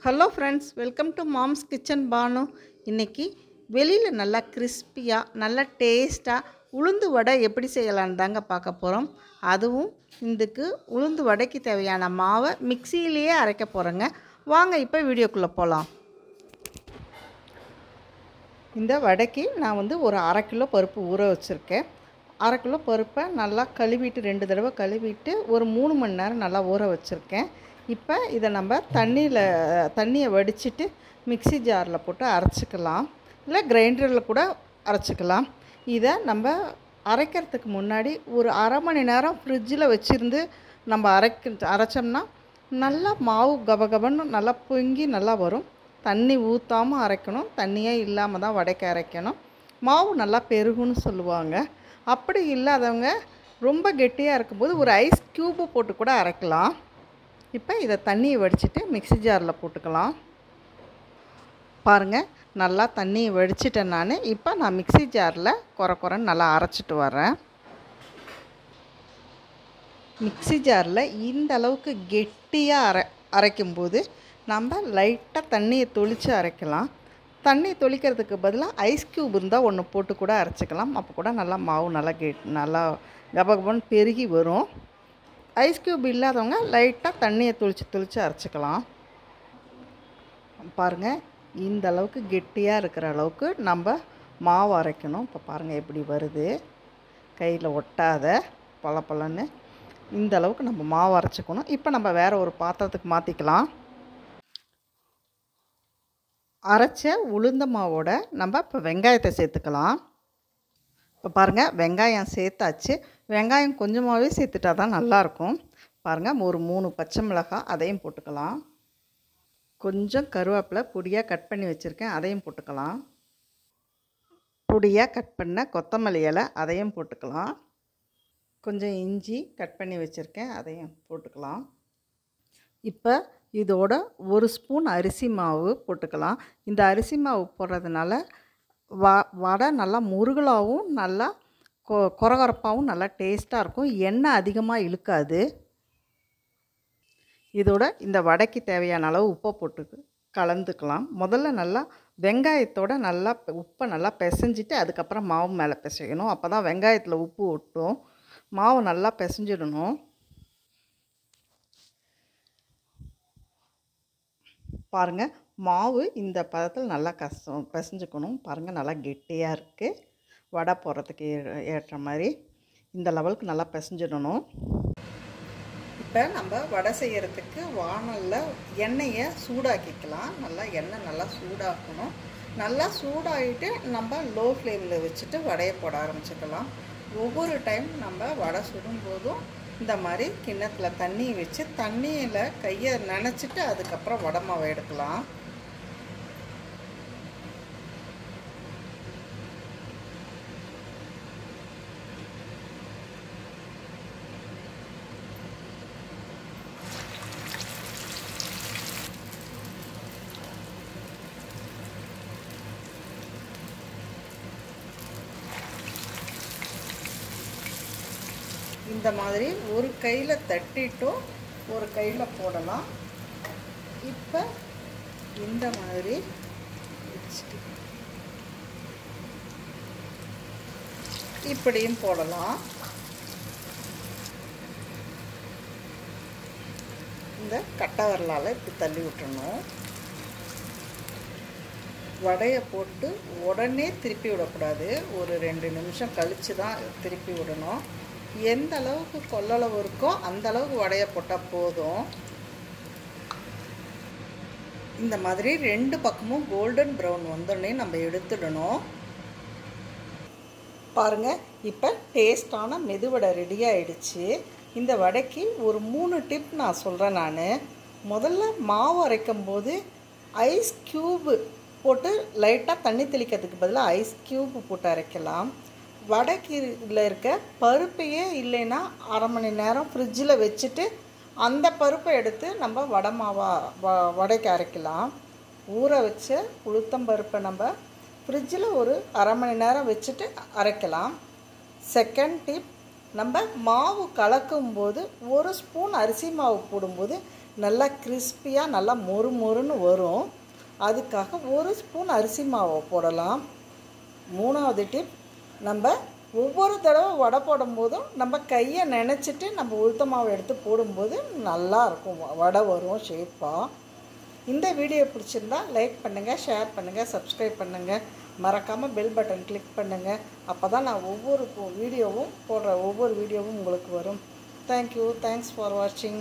Hello friends, welcome to mom's kitchen Bhanu. இன்றைக்கி வெளியில் நல்லா கிறிஸ்பியாக நல்லா டேஸ்ட்டாக உளுந்து வடை எப்படி செய்யலான்னு தாங்க பார்க்க போகிறோம். அதுவும் இதுக்கு உளுந்து வடைக்கு தேவையான மாவை மிக்சியிலேயே அரைக்க போகிறோங்க. வாங்க இப்போ வீடியோக்குள்ளே போகலாம். இந்த வடைக்கு நான் ஒரு 1/2 கிலோ பருப்பு ஊற வச்சுருக்கேன். 1/2 கிலோ பருப்பை நல்லா கழுவிட்டு 2 தடவை கழுவிட்டு ஒரு 3 மணி நேரம் நல்லா ஊற வச்சுருக்கேன். இப்போ இதை நம்ம தண்ணியை வடிச்சிட்டு மிக்ஸி ஜாரில் போட்டு அரைச்சிக்கலாம், இல்லை கிரைண்டரில் கூட அரைச்சிக்கலாம். இதை நம்ம அரைக்கிறதுக்கு முன்னாடி ஒரு 1/2 மணி நேரம் ஃப்ரிட்ஜில் வச்சுருந்து நம்ம அரைச்சோம்னா நல்லா மாவு கபகபன்னு நல்லா பொங்கி நல்லா வரும். தண்ணி ஊற்றாமல் அரைக்கணும், தண்ணியே இல்லாமல் தான் வடைக்கு அரைக்கணும். மாவு நல்லா பெருகுன்னு சொல்லுவாங்க. அப்படி இல்லாதவங்க ரொம்ப கெட்டியாக இருக்கும்போது ஒரு ஐஸ் க்யூப்பு போட்டு கூட அரைக்கலாம். இப்போ இதை தண்ணியை வடிச்சிட்டு மிக்ஸி ஜாரில் போட்டுக்கலாம். பாருங்கள், நல்லா தண்ணியை வடிச்சிட்டேன் நான். இப்போ நான் மிக்ஸி ஜாரில் குறைன்னு நல்லா அரைச்சிட்டு வரேன். மிக்ஸி ஜாரில் இந்த அளவுக்கு கெட்டியாக அரைக்கும்போது நம்ம லைட்டாக தண்ணியை தொளித்து அரைக்கலாம். தண்ணி தொளிக்கிறதுக்கு பதிலாக ஐஸ் க்யூப் இருந்தால் ஒன்று போட்டு கூட அரைச்சிக்கலாம். அப்போ கூட நல்லா மாவு நல்லா கபகபன்னு பெருகி வரும். ஐஸ் க்யூப் இல்லாதவங்க லைட்டாக தண்ணியை தொளித்து அரைச்சிக்கலாம். பாருங்கள், இந்த அளவுக்கு கெட்டியாக இருக்கிற அளவுக்கு நம்ம மாவு அரைக்கணும். இப்போ பாருங்கள் எப்படி வருது, கையில் ஒட்டாத பளபளன்னு இந்த அளவுக்கு நம்ம மாவு அரைச்சிக்கணும். இப்போ நம்ம வேறு ஒரு பாத்திரத்துக்கு மாற்றிக்கலாம். அரைச்ச உளுந்த மாவோட நம்ம இப்போ வெங்காயத்தை சேர்த்துக்கலாம். இப்போ பாருங்கள், வெங்காயம் சேர்த்தாச்சு. வெங்காயம் கொஞ்சமாகவே சேர்த்துட்டா தான் நல்லாயிருக்கும். பாருங்கள், ஒரு 3 பச்சை மிளகாய் அதையும் போட்டுக்கலாம். கொஞ்சம் கருவேப்பிலை பொடியாக கட் பண்ணி வச்சுருக்கேன், அதையும் போட்டுக்கலாம். பொடியாக கட் பண்ண கொத்தமல்லி இலை அதையும் போட்டுக்கலாம். கொஞ்சம் இஞ்சி கட் பண்ணி வச்சுருக்கேன், அதையும் போட்டுக்கலாம். இப்போ இதோட 1 ஸ்பூன் அரிசி மாவு போட்டுக்கலாம். இந்த அரிசி மாவு போடுறதுனால வடை நல்லா முருகலாகவும் நல்லா கொரகொரப்பாகவும் நல்லா டேஸ்ட்டாக இருக்கும். எண்ணெய் அதிகமாக இழுக்காது. இதோட இந்த வடைக்கு தேவையான அளவு உப்பை போட்டு கலந்துக்கலாம். முதல்ல நல்லா வெங்காயத்தோட நல்லா உப்பை நல்லா பிசைஞ்சிட்டு அதுக்கப்புறம் மாவு மேலே பிசையணும். அப்போ தான் வெங்காயத்தில் உப்பு ஒட்டும். மாவு நல்லா பிசைஞ்சிடணும். பாருங்கள், மாவு இந்த பதத்தில் நல்லா பிசைஞ்சுக்கணும். பாருங்கள், நல்லா கெட்டியாக இருக்குது. வடை போடுறதுக்கு ஏற்ற மாதிரி இந்த லெவலுக்கு நல்லா பிசைஞ்சிடணும். இப்போ நம்ம வடை செய்கிறதுக்கு வானலில் எண்ணெயை சூடாக்கிக்கலாம். எண்ணெய் நல்லா சூடாக்கணும். நல்லா சூடாகிட்டு நம்ம லோ ஃப்ளேமில் வச்சுட்டு வடையை போட ஆரம்பிச்சுக்கலாம். ஒவ்வொரு டைம் நம்ம வடை சுடும்போதும் இந்த மாதிரி கிண்ணத்தில் தண்ணி வச்சு தண்ணியில் கையை நனைச்சிட்டு அதுக்கப்புறம் வடை மாவை எடுக்கலாம். இந்த மாதிரி ஒரு கையில் தட்டிட்டும் ஒரு கையில் போடலாம். இப்போ இந்த மாதிரி வச்சுட்டு இப்படியும் போடலாம். இந்த கட்டை விரலால் இப்படி தள்ளி விட்டுறணும். வடையை போட்டு உடனே திருப்பி விடக்கூடாது. ஒரு 2 நிமிஷம் கழித்து தான் திருப்பி விடணும். எந்த அளவுக்கு கொள்ளளவு இருக்கோ அந்த அளவுக்கு வடையை போட்டால் போதும். இந்த மாதிரி 2 பக்கமும் கோல்டன் ப்ரௌன் வந்தோடனே நம்ம எடுத்துடணும். பாருங்கள், இப்போ டேஸ்டான மெதுவடை ரெடி ஆகிடுச்சு. இந்த வடைக்கு ஒரு 3 டிப் நான் சொல்கிறேன். முதல்ல மாவு அரைக்கும் போது ஐஸ் க்யூப்பு போட்டு லைட்டாக தண்ணி தெளிக்கிறதுக்கு பதிலாக ஐஸ் க்யூப்பு போட்டு அரைக்கலாம். வடைக்கில் இருக்க பருப்பையே இல்லைன்னா 1/2 மணி நேரம் ஃப்ரிட்ஜில் வச்சுட்டு அந்த பருப்பை எடுத்து நம்ம வடை வடைக்கு அரைக்கலாம். ஊற வச்ச உளுத்தம்பருப்பை நம்ம ஃப்ரிட்ஜில் ஒரு 1/2 மணி நேரம் வச்சுட்டு அரைக்கலாம். செகண்ட் டிப், நம்ம மாவு கலக்கும்போது 1 ஸ்பூன் அரிசி மாவு போடும்போது நல்லா கிறிஸ்பியாக நல்லா மொறு மொறுன்னு வரும். அதுக்காக ஒரு ஸ்பூன் அரிசி மாவை போடலாம். 3வது டிப், நம்ம ஒவ்வொரு தடவை வடை போடும்போதும் நம்ம கையை நினச்சிட்டு நம்ம உளுத்த மாவை எடுத்து போடும்போது நல்லாயிருக்கும், வடை வரும் ஷேப்பாக. இந்த வீடியோ பிடிச்சிருந்தா லைக் பண்ணுங்கள், ஷேர் பண்ணுங்கள், சப்ஸ்கிரைப் பண்ணுங்கள். மறக்காமல் பெல் பட்டன் கிளிக் பண்ணுங்கள். அப்போ தான் நான் ஒவ்வொரு வீடியோவும் போடுற ஒவ்வொரு வீடியோவும் உங்களுக்கு வரும். தேங்க்யூ. தேங்க்ஸ் ஃபார் வாட்சிங்.